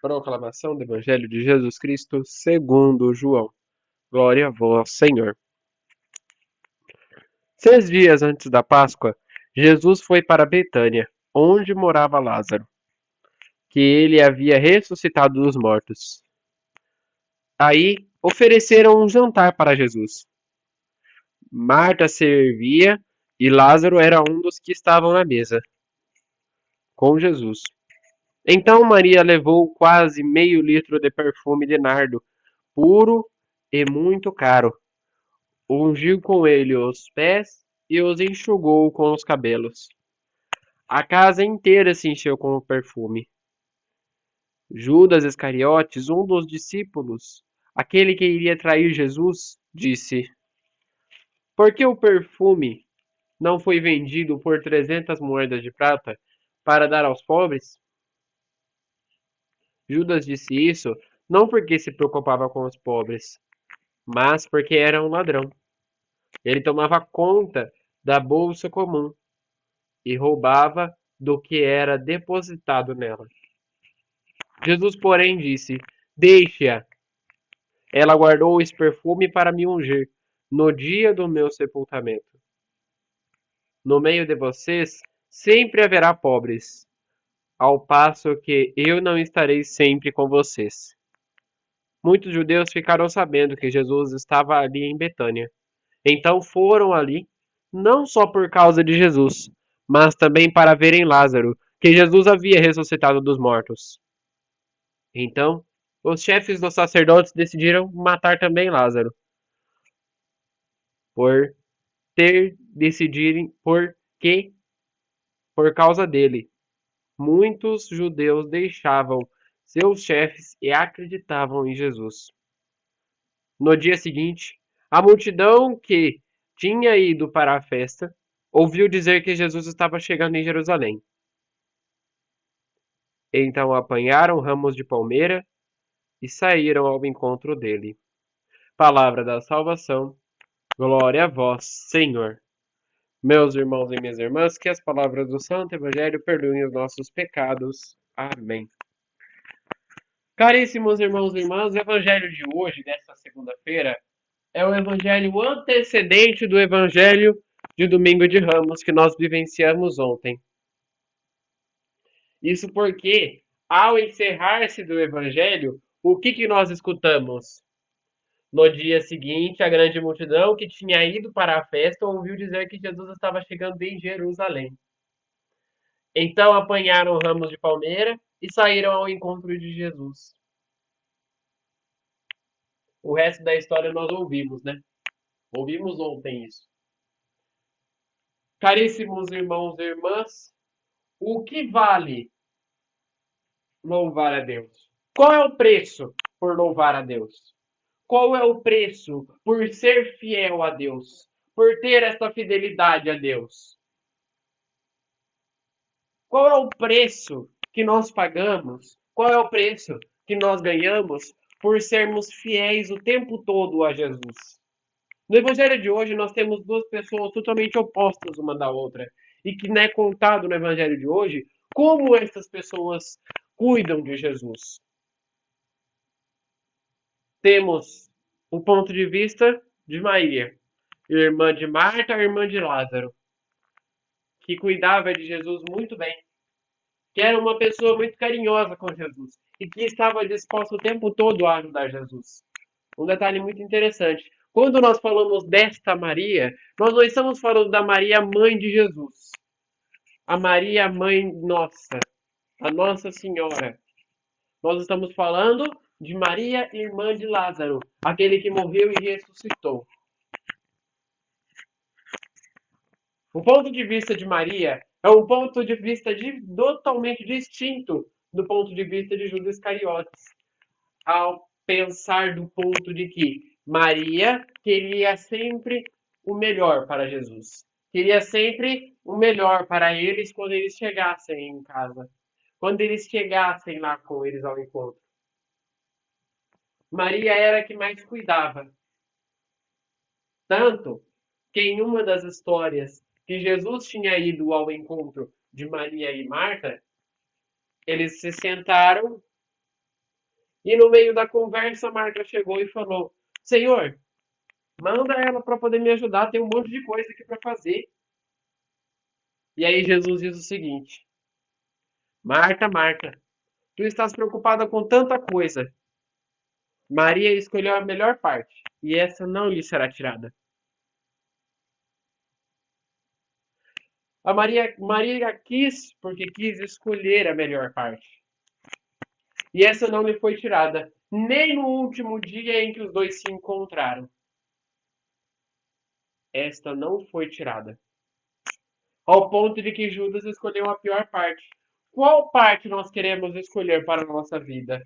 Proclamação do Evangelho de Jesus Cristo segundo João. Glória a vós, Senhor. 6 dias antes da Páscoa, Jesus foi para Betânia, onde morava Lázaro, que ele havia ressuscitado dos mortos. Aí ofereceram um jantar para Jesus. Marta servia e Lázaro era um dos que estavam à mesa com Jesus. Então Maria levou quase meio litro de perfume de nardo, puro e muito caro. Ungiu com ele os pés e os enxugou com os cabelos. A casa inteira se encheu com o perfume. Judas Iscariotes, um dos discípulos, aquele que iria trair Jesus, disse: Por que o perfume não foi vendido por 300 moedas de prata para dar aos pobres? Judas disse isso não porque se preocupava com os pobres, mas porque era um ladrão. Ele tomava conta da bolsa comum e roubava do que era depositado nela. Jesus, porém, disse: Deixe-a. Ela guardou esse perfume para me ungir no dia do meu sepultamento. No meio de vocês sempre haverá pobres, ao passo que eu não estarei sempre com vocês. Muitos judeus ficaram sabendo que Jesus estava ali em Betânia. Então foram ali, não só por causa de Jesus, mas também para verem Lázaro, que Jesus havia ressuscitado dos mortos. Então, os chefes dos sacerdotes decidiram matar também Lázaro, por porque, por causa dele, muitos judeus deixavam seus chefes e acreditavam em Jesus. No dia seguinte, a multidão que tinha ido para a festa ouviu dizer que Jesus estava chegando em Jerusalém. Então apanharam ramos de palmeira e saíram ao encontro dele. Palavra da salvação. Glória a vós, Senhor. Meus irmãos e minhas irmãs, que as palavras do Santo Evangelho perdoem os nossos pecados. Amém. Caríssimos irmãos e irmãs, o Evangelho de hoje, desta segunda-feira, é o Evangelho antecedente do Evangelho de Domingo de Ramos que nós vivenciamos ontem. Isso porque, ao encerrar-se do Evangelho, o que nós escutamos? No dia seguinte, a grande multidão que tinha ido para a festa ouviu dizer que Jesus estava chegando em Jerusalém. Então apanharam ramos de palmeira e saíram ao encontro de Jesus. O resto da história nós ouvimos, né? Ouvimos ontem isso. Caríssimos irmãos e irmãs, o que vale louvar a Deus? Qual é o preço por louvar a Deus? Qual é o preço por ser fiel a Deus? Por ter esta fidelidade a Deus? Qual é o preço que nós pagamos? Qual é o preço que nós ganhamos por sermos fiéis o tempo todo a Jesus? No Evangelho de hoje, nós temos duas pessoas totalmente opostas uma da outra. E que não é contado no Evangelho de hoje como essas pessoas cuidam de Jesus. Temos o ponto de vista de Maria, irmã de Marta, irmã de Lázaro, que cuidava de Jesus muito bem, que era uma pessoa muito carinhosa com Jesus e que estava disposta o tempo todo a ajudar Jesus. Um detalhe muito interessante. Quando nós falamos desta Maria, nós não estamos falando da Maria, mãe de Jesus. A Maria, mãe nossa, a Nossa Senhora. Nós estamos falando de Maria, irmã de Lázaro, aquele que morreu e ressuscitou. O ponto de vista de Maria é um ponto de vista totalmente distinto do ponto de vista de Judas Iscariotes. Ao pensar do ponto de que Maria queria sempre o melhor para Jesus. Queria sempre o melhor para eles quando eles chegassem em casa. Quando eles chegassem lá com eles ao encontro. Maria era a que mais cuidava. Tanto que em uma das histórias que Jesus tinha ido ao encontro de Maria e Marta, eles se sentaram E no meio da conversa, Marta chegou e falou: Senhor, manda ela para poder me ajudar, tem um monte de coisa aqui para fazer. E aí Jesus diz o seguinte: Marta, Marta, tu estás preocupada com tanta coisa. Maria escolheu a melhor parte, e essa não lhe será tirada. A Maria quis porque quis escolher a melhor parte. E essa não lhe foi tirada, nem no último dia em que os dois se encontraram. Esta não foi tirada. Ao ponto de que Judas escolheu a pior parte. Qual parte nós queremos escolher para a nossa vida?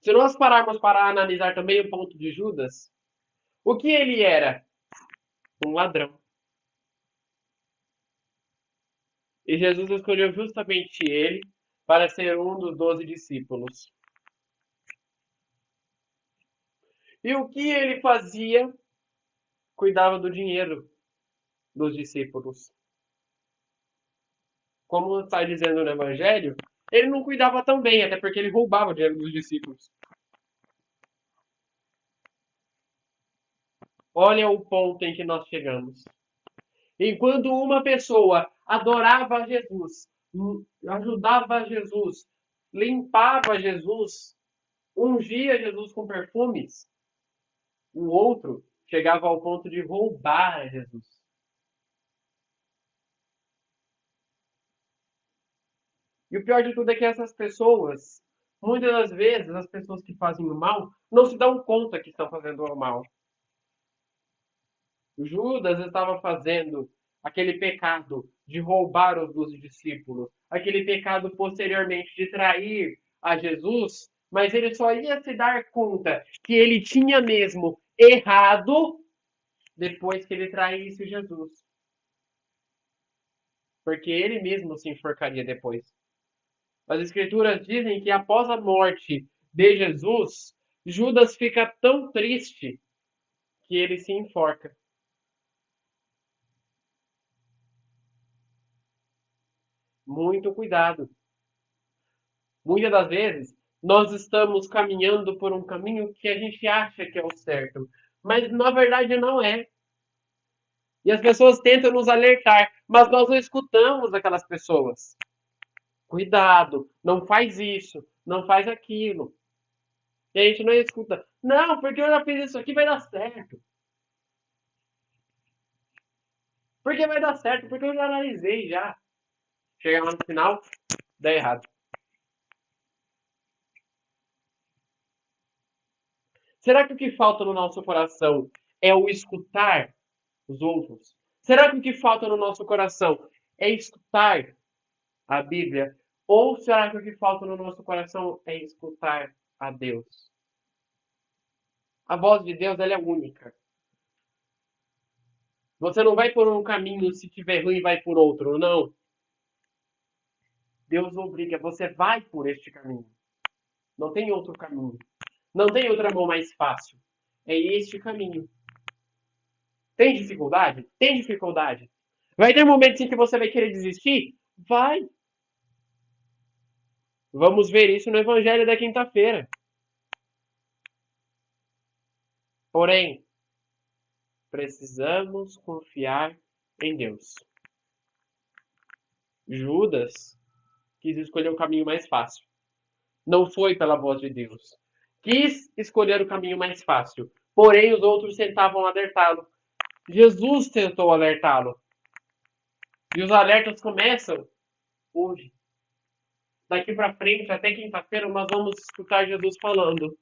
Se nós pararmos para analisar também o ponto de Judas, o que ele era? Um ladrão. E Jesus escolheu justamente ele para ser um dos 12 discípulos. E o que ele fazia? Cuidava do dinheiro dos discípulos. Como está dizendo no Evangelho, ele não cuidava tão bem, até porque ele roubava o dinheiro dos discípulos. Olha o ponto em que nós chegamos. Enquanto uma pessoa adorava Jesus, ajudava Jesus, limpava Jesus, ungia Jesus com perfumes, o outro chegava ao ponto de roubar Jesus. E o pior de tudo é que essas pessoas, muitas das vezes, as pessoas que fazem o mal, não se dão conta que estão fazendo o mal. Judas estava fazendo aquele pecado de roubar os 12 discípulos, aquele pecado posteriormente de trair a Jesus, mas ele só ia se dar conta que ele tinha mesmo errado depois que ele traísse Jesus. Porque ele mesmo se enforcaria depois. As escrituras dizem que após a morte de Jesus, Judas fica tão triste que ele se enforca. Muito cuidado. Muitas das vezes, nós estamos caminhando por um caminho que a gente acha que é o certo, mas na verdade não é. E as pessoas tentam nos alertar, mas nós não escutamos aquelas pessoas. Cuidado, não faz isso, não faz aquilo. E a gente não escuta. Não, porque eu já fiz isso aqui, vai dar certo. Porque vai dar certo, porque eu já analisei já. Chega lá no final, dá errado. Será que o que falta no nosso coração é o escutar os outros? Será que o que falta no nosso coração é escutar a Bíblia? Ou será que o que falta no nosso coração é escutar a Deus? A voz de Deus ela é única. Você não vai por um caminho, se tiver ruim, vai por outro. Não. Deus obriga, você vai por este caminho. Não tem outro caminho. Não tem outra mão mais fácil. É este caminho. Tem dificuldade? Tem dificuldade. Vai ter momentos em que você vai querer desistir? Vai. Vamos ver isso no Evangelho da quinta-feira. Porém, precisamos confiar em Deus. Judas quis escolher o caminho mais fácil. Não foi pela voz de Deus. Quis escolher o caminho mais fácil. Porém, os outros tentavam alertá-lo. Jesus tentou alertá-lo. E os alertas começam hoje. Daqui para frente, até quinta-feira, nós vamos escutar Jesus falando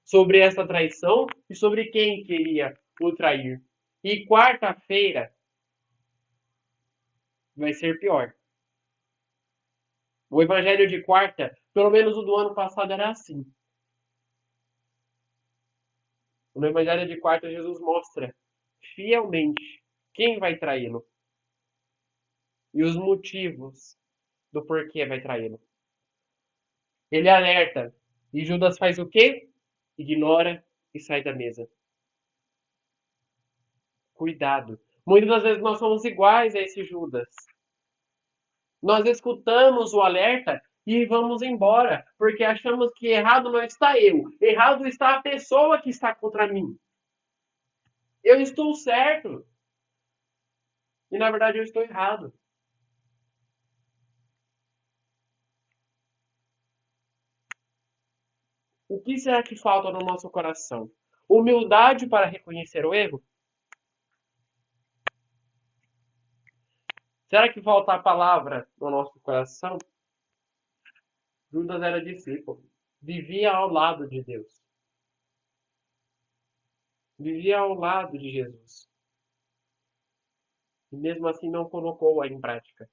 sobre essa traição e sobre quem queria o trair. E quarta-feira vai ser pior. O evangelho de quarta, pelo menos o do ano passado, era assim. No evangelho de quarta, Jesus mostra fielmente quem vai traí-lo e os motivos do porquê vai traí-lo. Ele alerta e Judas faz o quê? Ignora e sai da mesa. Cuidado. Muitas das vezes nós somos iguais a esse Judas. Nós escutamos o alerta e vamos embora, porque achamos que errado não está eu, errado está a pessoa que está contra mim. Eu estou certo e na verdade eu estou errado. O que será que falta no nosso coração? Humildade para reconhecer o erro? Será que falta a palavra no nosso coração? Judas era discípulo, vivia ao lado de Deus, vivia ao lado de Jesus, e mesmo assim não colocou-a em prática.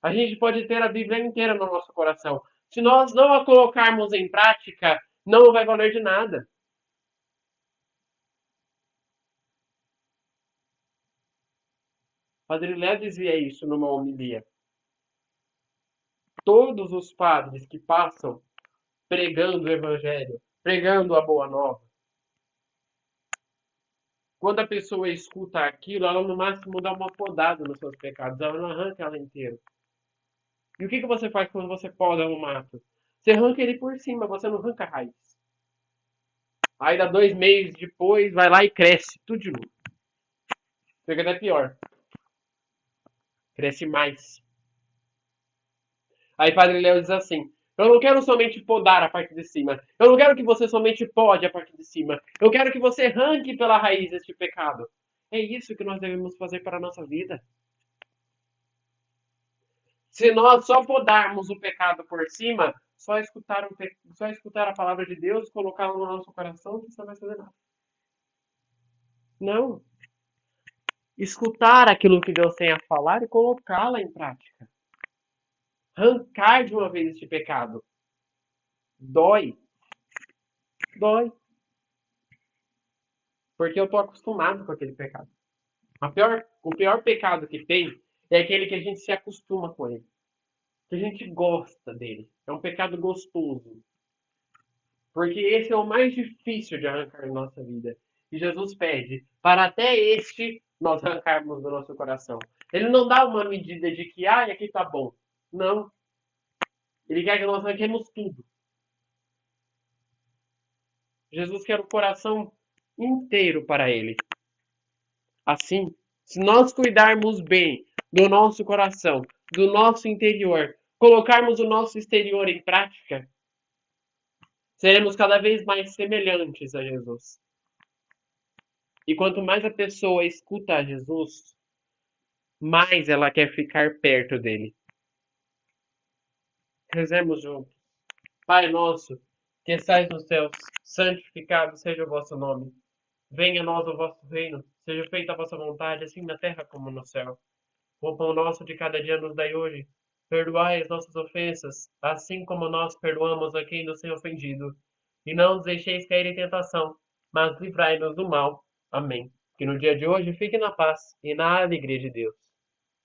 A gente pode ter a Bíblia inteira no nosso coração. Se nós não a colocarmos em prática, não vai valer de nada. Padre Léo dizia isso numa homilia. Todos os padres que passam pregando o Evangelho, pregando a Boa Nova, quando a pessoa escuta aquilo, ela no máximo dá uma podada nos seus pecados, ela não arranca ela inteira. E o que você faz quando você poda um mato? Você arranca ele por cima, você não arranca a raiz. Aí dá 2 meses depois, vai lá e cresce, tudo de novo. Fica até pior. Cresce mais. Aí Padre Léo diz assim: eu não quero somente podar a parte de cima. Eu não quero que você somente pode a parte de cima. Eu quero que você arranque pela raiz este pecado. É isso que nós devemos fazer para a nossa vida. Se nós só podarmos o pecado por cima, só escutar a palavra de Deus, colocá-la no nosso coração, você não vai fazer nada. Não. Escutar aquilo que Deus tem a falar e colocá-la em prática. Arrancar de uma vez este pecado. Dói. Dói. Porque eu tô acostumado com aquele pecado. O pior pecado que tem é aquele que a gente se acostuma com ele. Que a gente gosta dele. É um pecado gostoso. Porque esse é o mais difícil de arrancar na nossa vida. E Jesus pede para até este nós arrancarmos do nosso coração. Ele não dá uma medida de que, aqui tá bom. Não. Ele quer que nós arranquemos tudo. Jesus quer o coração inteiro para ele. Assim, se nós cuidarmos bem do nosso coração, do nosso interior, colocarmos o nosso exterior em prática, seremos cada vez mais semelhantes a Jesus. E quanto mais a pessoa escuta a Jesus, mais ela quer ficar perto dele. Rezemos juntos. Pai nosso, que estais nos céus, santificado seja o vosso nome. Venha a nós o vosso reino, seja feita a vossa vontade, assim na terra como no céu. O pão nosso de cada dia nos dai hoje. Perdoai as nossas ofensas, assim como nós perdoamos a quem nos tem ofendido. E não nos deixeis cair em tentação, mas livrai-nos do mal. Amém. Que no dia de hoje fique na paz e na alegria de Deus.